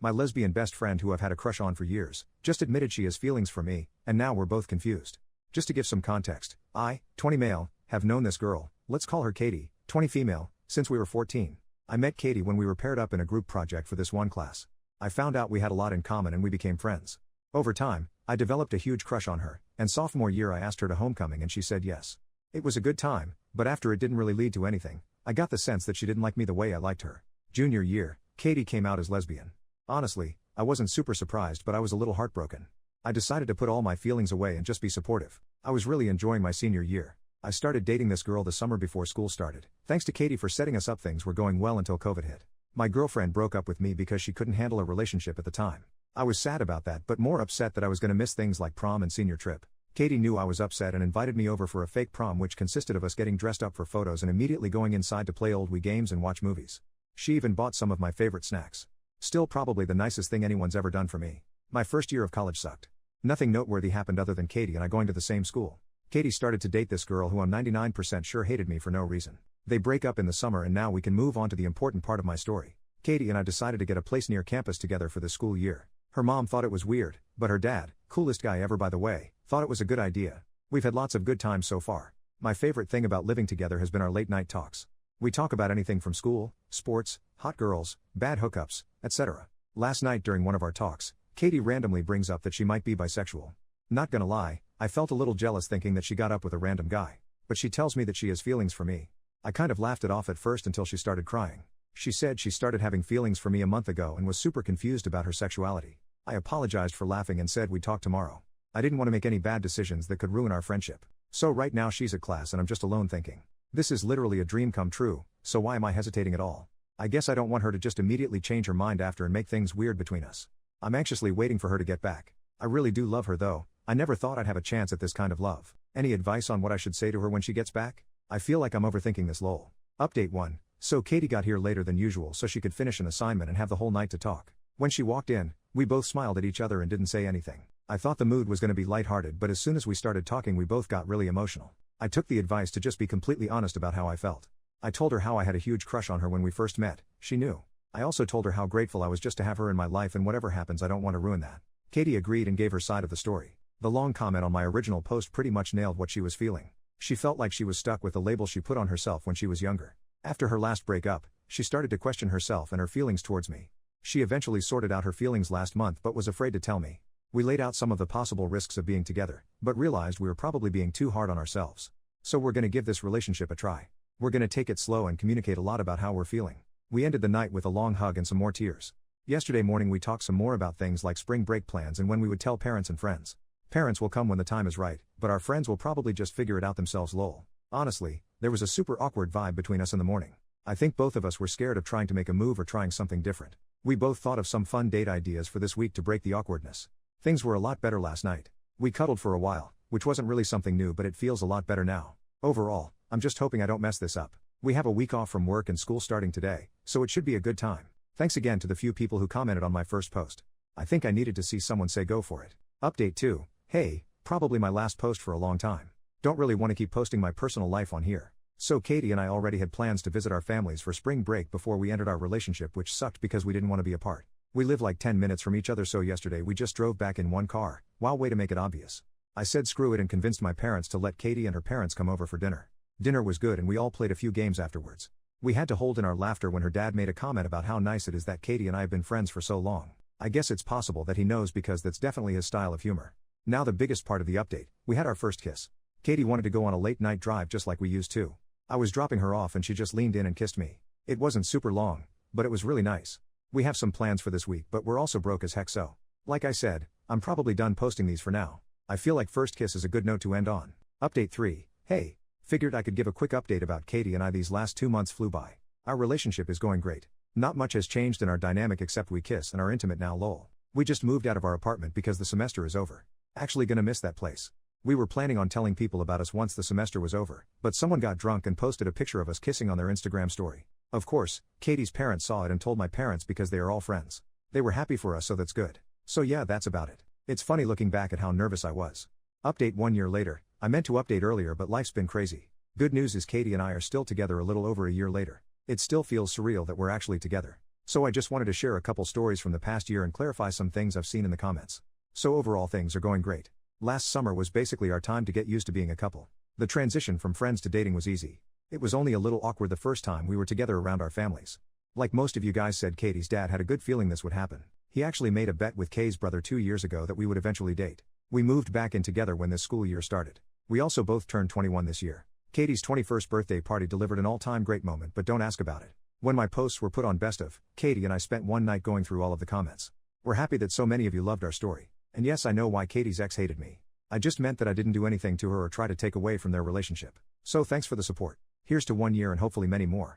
My lesbian best friend who I've had a crush on for years, just admitted she has feelings for me, and now we're both confused. Just to give some context, I, 20 male, have known this girl, let's call her Katie, 20 female, since we were 14. I met Katie when we were paired up in a group project for this one class. I found out we had a lot in common and we became friends. Over time, I developed a huge crush on her, and sophomore year I asked her to homecoming and she said yes. It was a good time, but after it didn't really lead to anything, I got the sense that she didn't like me the way I liked her. Junior year, Katie came out as lesbian. Honestly, I wasn't super surprised, but I was a little heartbroken. I decided to put all my feelings away and just be supportive. I was really enjoying my senior year. I started dating this girl the summer before school started. Thanks to Katie for setting us up, things were going well until COVID hit. My girlfriend broke up with me because she couldn't handle a relationship at the time. I was sad about that, but more upset that I was going to miss things like prom and senior trip. Katie knew I was upset and invited me over for a fake prom, which consisted of us getting dressed up for photos and immediately going inside to play old Wii games and watch movies. She even bought some of my favorite snacks. Still probably the nicest thing anyone's ever done for me. My first year of college sucked. Nothing noteworthy happened other than Katie and I going to the same school. Katie started to date this girl who I'm 99% sure hated me for no reason. They break up in the summer and now we can move on to the important part of my story. Katie and I decided to get a place near campus together for the school year. Her mom thought it was weird, but her dad, coolest guy ever by the way, thought it was a good idea. We've had lots of good times so far. My favorite thing about living together has been our late night talks. We talk about anything from school, sports, hot girls, bad hookups, etc. Last night during one of our talks, Katie randomly brings up that she might be bisexual. Not gonna lie, I felt a little jealous thinking that she got up with a random guy. But she tells me that she has feelings for me. I kind of laughed it off at first until she started crying. She said she started having feelings for me a month ago and was super confused about her sexuality. I apologized for laughing and said we'd talk tomorrow. I didn't want to make any bad decisions that could ruin our friendship. So right now she's at class and I'm just alone thinking, this is literally a dream come true, so why am I hesitating at all? I guess I don't want her to just immediately change her mind after and make things weird between us. I'm anxiously waiting for her to get back. I really do love her though. I never thought I'd have a chance at this kind of love. Any advice on what I should say to her when she gets back? I feel like I'm overthinking this lol. Update 1. So Katie got here later than usual so she could finish an assignment and have the whole night to talk. When she walked in, we both smiled at each other and didn't say anything. I thought the mood was going to be lighthearted, but as soon as we started talking we both got really emotional. I took the advice to just be completely honest about how I felt. I told her how I had a huge crush on her when we first met. She knew. I also told her how grateful I was just to have her in my life, and whatever happens I don't want to ruin that. Katie agreed and gave her side of the story. The long comment on my original post pretty much nailed what she was feeling. She felt like she was stuck with the label she put on herself when she was younger. After her last breakup, she started to question herself and her feelings towards me. She eventually sorted out her feelings last month but was afraid to tell me. We laid out some of the possible risks of being together, but realized we were probably being too hard on ourselves. So we're gonna give this relationship a try. We're gonna take it slow and communicate a lot about how we're feeling. We ended the night with a long hug and some more tears. Yesterday morning we talked some more about things like spring break plans and when we would tell parents and friends. Parents will come when the time is right, but our friends will probably just figure it out themselves lol. Honestly, there was a super awkward vibe between us in the morning. I think both of us were scared of trying to make a move or trying something different. We both thought of some fun date ideas for this week to break the awkwardness. Things were a lot better last night. We cuddled for a while, which wasn't really something new, but it feels a lot better now. Overall, I'm just hoping I don't mess this up. We have a week off from work and school starting today, so it should be a good time. Thanks again to the few people who commented on my first post. I think I needed to see someone say go for it. Update 2. Hey, probably my last post for a long time. Don't really want to keep posting my personal life on here. So Katie and I already had plans to visit our families for spring break before we entered our relationship, which sucked because we didn't want to be apart. We live like 10 minutes from each other, so yesterday we just drove back in one car. Wow, way to make it obvious. I said screw it and convinced my parents to let Katie and her parents come over for dinner. Dinner was good and we all played a few games afterwards. We had to hold in our laughter when her dad made a comment about how nice it is that Katie and I have been friends for so long. I guess it's possible that he knows because that's definitely his style of humor. Now the biggest part of the update, we had our first kiss. Katie wanted to go on a late night drive just like we used to. I was dropping her off and she just leaned in and kissed me. It wasn't super long, but it was really nice. We have some plans for this week, but we're also broke as heck, so like I said, I'm probably done posting these for now. I feel like first kiss is a good note to end on. Update 3. Hey, figured I could give a quick update about Katie and I. These last 2 months flew by. Our relationship is going great. Not much has changed in our dynamic except we kiss and are intimate now lol. We just moved out of our apartment because the semester is over. Actually gonna miss that place. We were planning on telling people about us once the semester was over, but someone got drunk and posted a picture of us kissing on their Instagram story. Of course, Katie's parents saw it and told my parents because they are all friends. They were happy for us, so that's good. So yeah, that's about it. It's funny looking back at how nervous I was. Update 1 year later. I meant to update earlier, but life's been crazy. Good news is Katie and I are still together a little over a year later. It still feels surreal that we're actually together. So I just wanted to share a couple stories from the past year and clarify some things I've seen in the comments. So overall things are going great. Last summer was basically our time to get used to being a couple. The transition from friends to dating was easy. It was only a little awkward the first time we were together around our families. Like most of you guys said, Katie's dad had a good feeling this would happen. He actually made a bet with Kay's brother 2 years ago that we would eventually date. We moved back in together when this school year started. We also both turned 21 this year. Katie's 21st birthday party delivered an all-time great moment, but don't ask about it. When my posts were put on Best of, Katie and I spent one night going through all of the comments. We're happy that so many of you loved our story. And yes, I know why Katie's ex hated me. I just meant that I didn't do anything to her or try to take away from their relationship. So thanks for the support. Here's to 1 year and hopefully many more.